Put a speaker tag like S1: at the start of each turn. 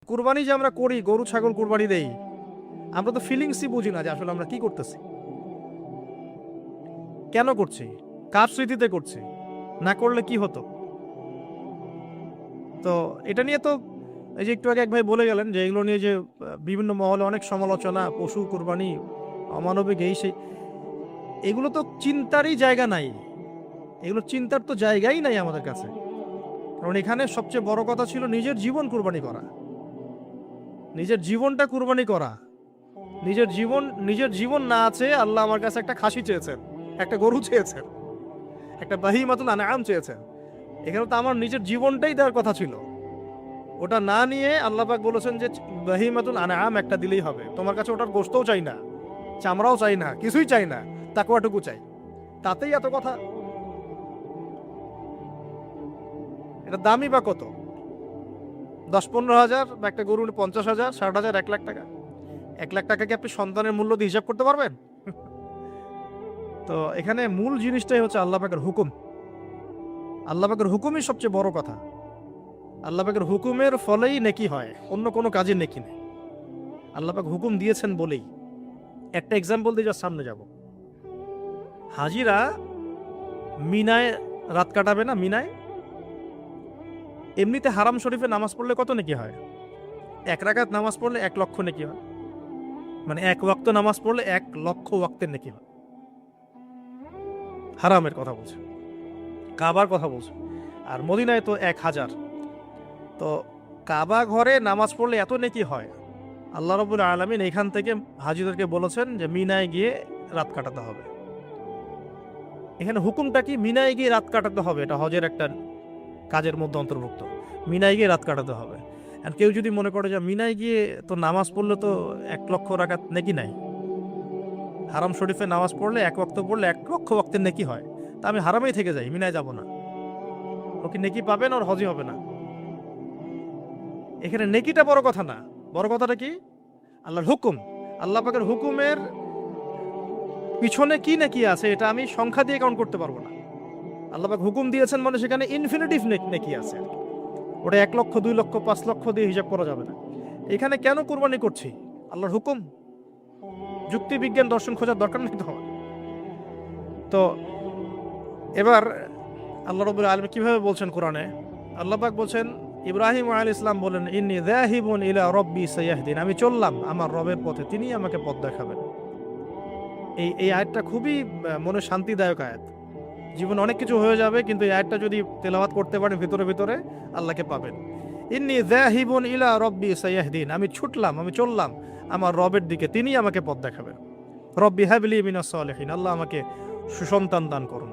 S1: কুরবানি যে আমরা করি, গরু ছাগল কুরবানি দেই, আমরা তো ফিলিংসই বুঝি না যে আসলে আমরা কি করতেছি, কেন করছি, কার স্মৃতিতে করছি, না করলে কি হতো। তো এটা নিয়ে তো এই যে একটু আগে এক ভাই বলে গেলেন যে এগুলো নিয়ে যে বিভিন্ন মহলে অনেক সমালোচনা, পশু কুরবানি, অমানবিক, এই সেই, এগুলো তো চিন্তারই জায়গা নাই। এগুলো চিন্তার তো জায়গাই নাই আমাদের কাছে। কারণ এখানে সবচেয়ে বড় কথা ছিল নিজের জীবন কুরবানি করা, নিজের জীবনটা কুরবানি করা। নিজের জীবন না আছে, আল্লাহ আমার কাছে একটা খাসি চেয়েছেন, একটা গরু চেয়েছেন, একটা বাহিমাতুল আনআম চেয়েছেন। এখানে তো আমার নিজের জীবনটাই দেওয়ার কথা ছিল। ওটা না নিয়ে আল্লাহ পাক বলেছেন যে বাহিমাতুল আনআম একটা দিলেই হবে। তোমার কাছে ওটার গোশতও চাই না, চামড়াও চাই না, কিছুই চাই না, তাকওয়াটুকু চাই। তাতেই এত কথা। এটা দামই বা কত? 10-15 হাজার, বা একটা গরু 50,000, 60,000, 1 লাখ টাকা। 1 লাখ টাকা কি আপনি সন্তানের মূল্য দিয়ে হিসাব করতে পারবেন? তো এখানে মূল জিনিসটাই হচ্ছে আল্লাহ পাকের হুকুম। আল্লাহ পাকের হুকুমই সবচেয়ে বড় কথা। আল্লাহ পাকের হুকুমের ফলেই নেকি হয়, অন্য কোনো কাজে নেকি নেই। আল্লাহ পাক হুকুম দিয়েছেন বলেই। একটা এক্সাম্পল দিয়ে যার সামনে যাব। হাজিরা মিনায় রাত কাটাবে না, মিনায় এমনিতে হারাম শরীফে নামাজ পড়লে কত নেকি হয়? 1 রাকাত নামাজ পড়লে 1 লক্ষ নেকি হয়। মানে 1 ওয়াক্ত নামাজ পড়লে 1 লক্ষ ওয়াক্তের নেকি হয়। হারামের কথা বলছে, কাবার কথা বলছে। আর মদিনায় তো 1,000। তো কাবা ঘরে নামাজ পড়লে এত নেকি হয়। আল্লাহ রাব্বুল আলামিন এখান থেকে হাজিদেরকে বলেছেন যে মিনায় গিয়ে রাত কাটাতে হবে। এখানে হুকুমটা কি? মিনায় গিয়ে রাত কাটাতে হবে, এটা হজের একটা কাজের মধ্যে অন্তর্ভুক্ত। মিনায় গিয়ে রাত কাটাতে হবে। আর কেউ যদি মনে করে যে মিনায় গিয়ে তো নামাজ পড়লে তো 1 লক্ষ রাকাত নেকি নাই, হারাম শরীফে নামাজ পড়লে 1 ওয়াক্ত পড়লে 1 লক্ষ ওয়াক্তের নেকি হয়, তা আমি হারামেই থেকে যাই, মিনায় যাব না, ও কি নেকি পাবেন? ওর হজই হবে না। এখানে নেকিটা বড় কথা না, বড় কথাটা কি? আল্লাহর হুকুম। আল্লাহ পাকের হুকুমের পিছনে কি নেকি আছে এটা আমি সংখ্যা দিয়ে কাউন্ট করতে পারবো না। আল্লাহ পাক হুকুম দিয়েছেন মানে সেখানে ইনফিনিটিভ নেকি আছে। ওটা 1 লক্ষ, 2 লক্ষ, 5 লক্ষ দিয়ে হিসাব করা যাবে না। এখানে কেন কুরবানি করছি? আল্লাহর হুকুম। যুক্তি বিজ্ঞান দর্শন খোঁজার দরকার নেই তো আমার। তো এবার আল্লাহ রাব্বুল আলামিন কিভাবে বলছেন কোরআনে? আল্লাহ পাক বলছেন, ইব্রাহিম আলাইহিস সালাম বলেন, ইন্নী যাহিবুন ইলা রাব্বি সায়াহদিন, আমি চললাম আমার রবের পথে, তিনি আমাকে পথ দেখাবেন। এই আয়াতটা খুবই মনে শান্তিদায়ক আয়াত। জীবনে অনেক কিছু হয়ে যাবে, কিন্তু এই আয়াতটা যদি তেলাওয়াত করতে পারেন ভিতরে ভিতরে, আল্লাহকে পাবেন। ইন্নী যাহিবুন ইলা রাব্বি সায়াহদিন, আমি ছুটলাম, আমি চললাম আমার রবের দিকে, তিনি আমাকে পথ দেখাবেন। রব্বি হাবলি মিনাস সালিহিন, আল্লাহ আমাকে সুসন্তান দান করুন।